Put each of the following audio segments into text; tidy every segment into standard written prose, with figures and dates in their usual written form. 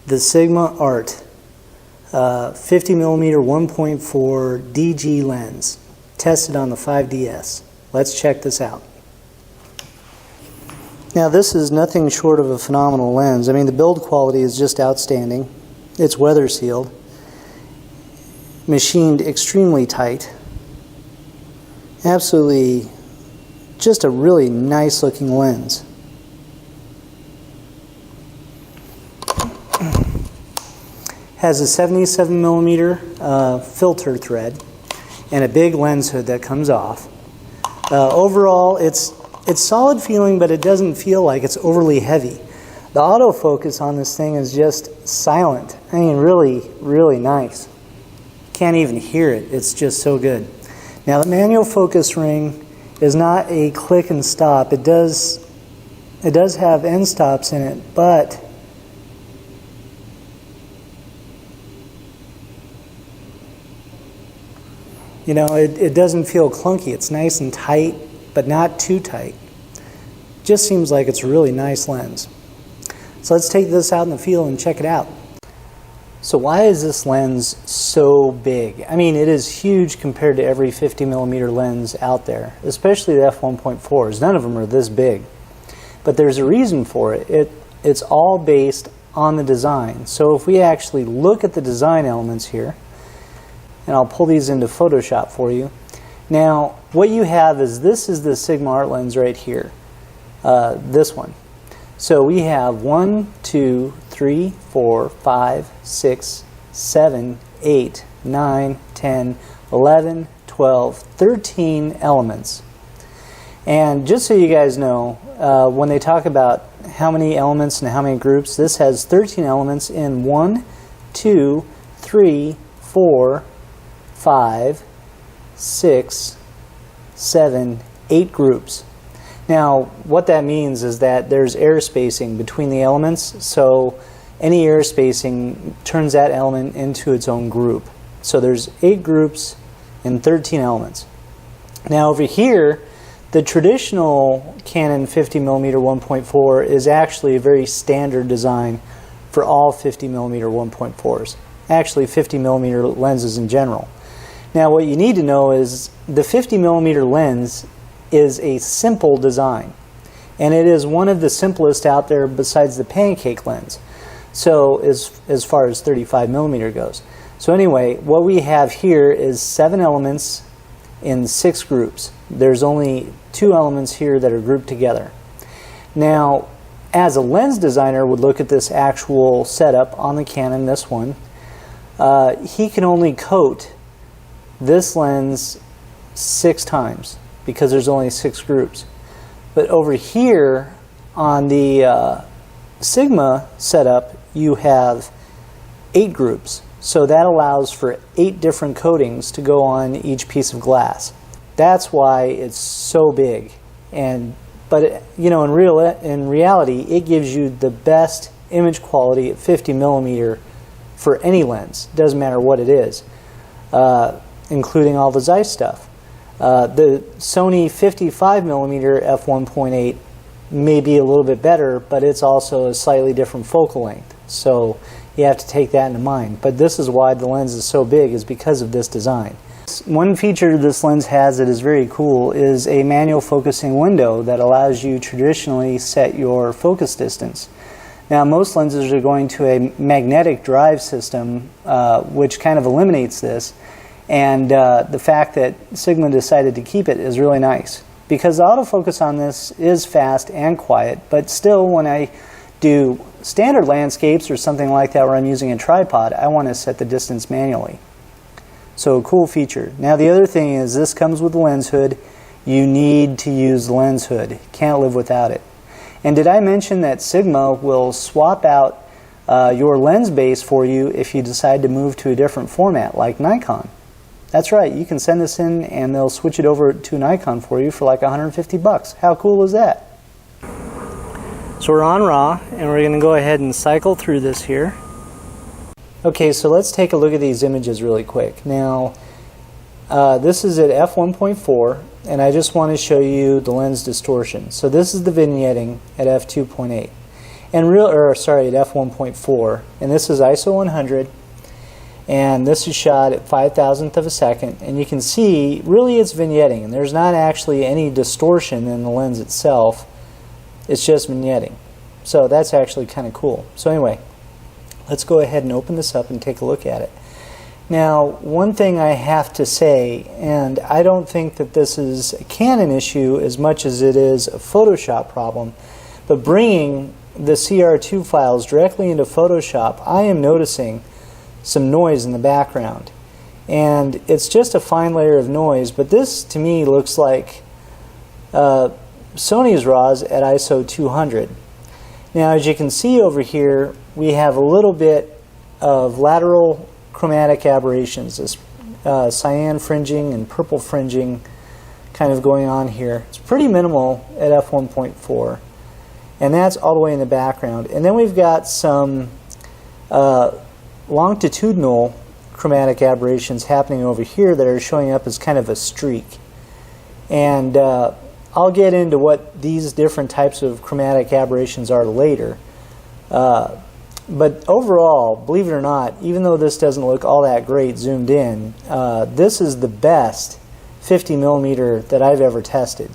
the Sigma Art 50mm 1.4 DG lens, tested on the 5DS. Let's check this out. Now this is nothing short of a phenomenal lens. I mean, the build quality is just outstanding. It's weather sealed, machined extremely tight. Absolutely just a really nice looking lens. Has a 77mm filter thread and a big lens hood that comes off. Overall, it's solid feeling, but it doesn't feel like it's overly heavy. The autofocus on this thing is just silent. I mean, really, really nice. Can't even hear it. It's just so good. Now, the manual focus ring is not a click and stop. It does have end stops in it, but you know, it doesn't feel clunky. It's nice and tight, but not too tight. Just seems like it's a really nice lens. So let's take this out in the field and check it out. So why is this lens so big? I mean, it is huge compared to every 50mm lens out there, especially the f1.4s. None of them are this big. But there's a reason for it. It's all based on the design. So if we actually look at the design elements here, and I'll pull these into Photoshop for you. Now, what you have is, this is the Sigma Art lens right here, this one. So we have 1, 2, 3, 4, 5, 6, 7, 8, 9, 10, 11, 12, 13 elements. And just so you guys know, when they talk about how many elements and how many groups, this has 13 elements in 1, 2, 3, 4, 5, 6, 7, 8 groups. Now, what that means is that there's air spacing between the elements, so any air spacing turns that element into its own group. So there's 8 groups and 13 elements. Now over here, the traditional Canon 50mm 1.4 is actually a very standard design for all 50mm 1.4s. Actually 50mm lenses in general. Now what you need to know is the 50mm lens is a simple design, and it is one of the simplest out there besides the pancake lens. So as far as 35mm goes. So anyway, what we have here is 7 elements in 6 groups. There's only 2 elements here that are grouped together. Now, as a lens designer would look at this actual setup on the Canon, this one, he can only coat this lens 6 times because there's only 6 groups. But over here on the Sigma setup, you have 8 groups. So that allows for 8 different coatings to go on each piece of glass. That's why it's so big. But you know, in reality, it gives you the best image quality at 50mm for any lens. Doesn't matter what it is, including all the Zeiss stuff. The Sony 55mm f1.8 may be a little bit better, but it's also a slightly different focal length. So you have to take that into mind. But this is why the lens is so big, is because of this design. One feature this lens has that is very cool is a manual focusing window that allows you traditionally set your focus distance. Now most lenses are going to a magnetic drive system, which kind of eliminates this. And the fact that Sigma decided to keep it is really nice, because the autofocus on this is fast and quiet, but still when I do standard landscapes or something like that where I'm using a tripod, I want to set the distance manually. So a cool feature. Now the other thing is, this comes with the lens hood. You need to use the lens hood. Can't live without it. And did I mention that Sigma will swap out your lens base for you if you decide to move to a different format like Nikon? That's right, you can send this in and they'll switch it over to Nikon for you for like 150 bucks. How cool is that? So we're on RAW, and we're going to go ahead and cycle through this here. Okay, so let's take a look at these images really quick. Now, this is at f1.4, and I just want to show you the lens distortion. So this is the vignetting at f2.8. and at f1.4, and this is ISO 100, and this is shot at 5,000th of a second, and you can see really it's vignetting, and there's not actually any distortion in the lens itself. It's just vignetting. So that's actually kind of cool. So anyway, let's go ahead and open this up and take a look at it. Now, one thing I have to say, and I don't think that this is a Canon issue as much as it is a Photoshop problem, but bringing the CR2 files directly into Photoshop, I am noticing some noise in the background. And it's just a fine layer of noise, but this to me looks like Sony's RAWs at ISO 200. Now, as you can see over here, we have a little bit of lateral chromatic aberrations, this cyan fringing and purple fringing kind of going on here. It's pretty minimal at f1.4, and that's all the way in the background. And then we've got some longitudinal chromatic aberrations happening over here that are showing up as kind of a streak. And I'll get into what these different types of chromatic aberrations are later. But overall, believe it or not, even though this doesn't look all that great zoomed in, this is the best 50mm that I've ever tested.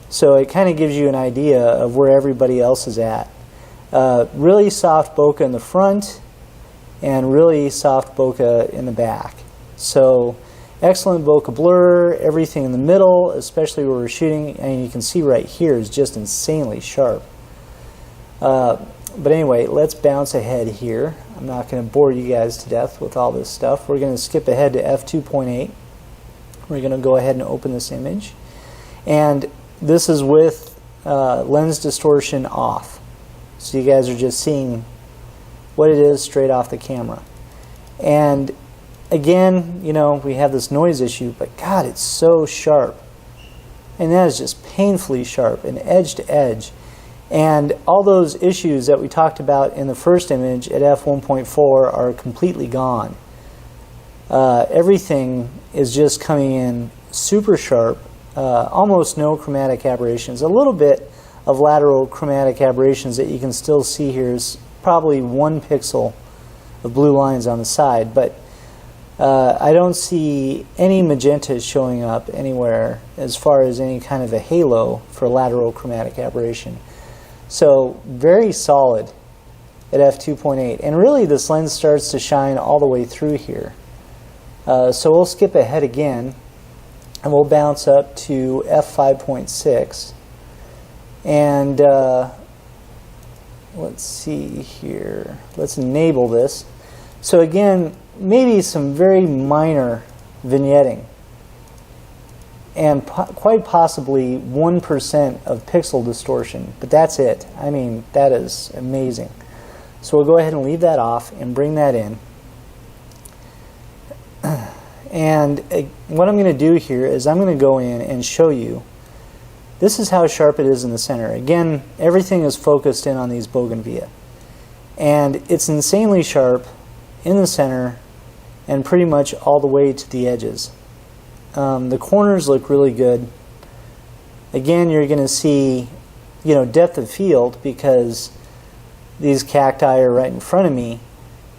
So it kind of gives you an idea of where everybody else is at. Really soft bokeh in the front, and really soft bokeh in the back. So excellent bokeh blur, everything in the middle, especially where we're shooting, and you can see right here is just insanely sharp. But anyway, let's bounce ahead here. I'm not going to bore you guys to death with all this stuff. We're going to skip ahead to f2.8. We're going to go ahead and open this image. And this is with lens distortion off. So you guys are just seeing what it is straight off the camera. And again, you know, we have this noise issue, but God, it's so sharp. And that is just painfully sharp and edge to edge. And all those issues that we talked about in the first image at f1.4 are completely gone. Everything is just coming in super sharp, almost no chromatic aberrations. A little bit of lateral chromatic aberrations that you can still see here is probably 1 pixel of blue lines on the side, but I don't see any magenta showing up anywhere as far as any kind of a halo for lateral chromatic aberration. So very solid at f2.8, and really this lens starts to shine all the way through here. So we'll skip ahead again and we'll bounce up to f5.6, and let's see here, let's enable this. So again, maybe some very minor vignetting, and quite possibly 1% of pixel distortion, but that's it. I mean, that is amazing. So we'll go ahead and leave that off and bring that in. And what I'm going to do here is I'm going to go in and show you, this is how sharp it is in the center. Again, everything is focused in on these bougainvillea. And it's insanely sharp in the center and pretty much all the way to the edges. The corners look really good. Again, you're going to see, you know, depth of field because these cacti are right in front of me.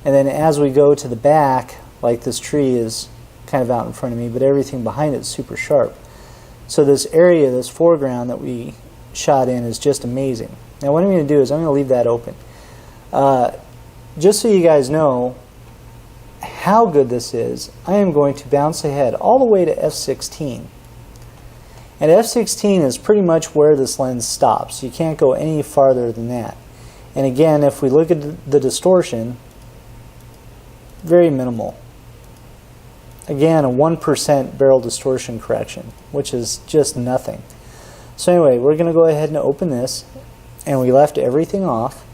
And then as we go to the back, like this tree is kind of out in front of me, but everything behind it is super sharp. So this area, this foreground that we shot in is just amazing. Now what I'm going to do is I'm going to leave that open. Just so you guys know how good this is, I am going to bounce ahead all the way to f16. And f16 is pretty much where this lens stops. You can't go any farther than that. And again, if we look at the distortion, very minimal. Again, a 1% barrel distortion correction, which is just nothing. So anyway, we're going to go ahead and open this, and we left everything off.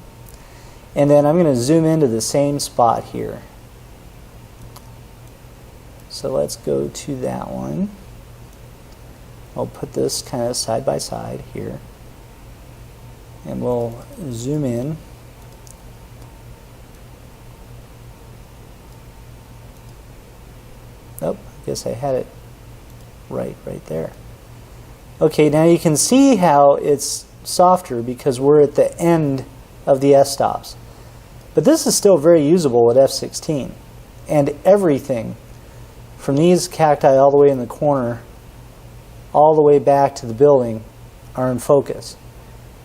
And then I'm going to zoom into the same spot here. So let's go to that one. I'll put this kind of side by side here. And we'll zoom in. Oh, I guess I had it right there. Okay, now you can see how it's softer because we're at the end of the f-stops. But this is still very usable at f/16. And everything from these cacti all the way in the corner all the way back to the building are in focus.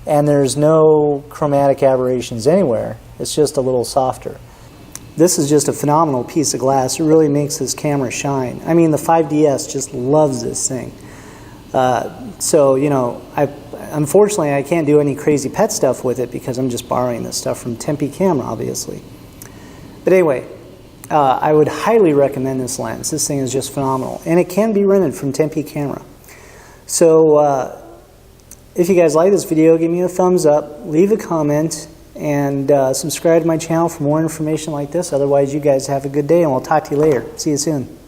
And there's no chromatic aberrations anywhere. It's just a little softer. This is just a phenomenal piece of glass. It really makes this camera shine. I mean, the 5DS just loves this thing. So, you know, unfortunately I can't do any crazy pet stuff with it because I'm just borrowing this stuff from Tempe Camera, obviously. But anyway, I would highly recommend this lens. This thing is just phenomenal. And it can be rented from Tempe Camera. So, if you guys like this video, give me a thumbs up, leave a comment, and subscribe to my channel for more information like this. Otherwise, you guys have a good day, and we'll talk to you later. See you soon.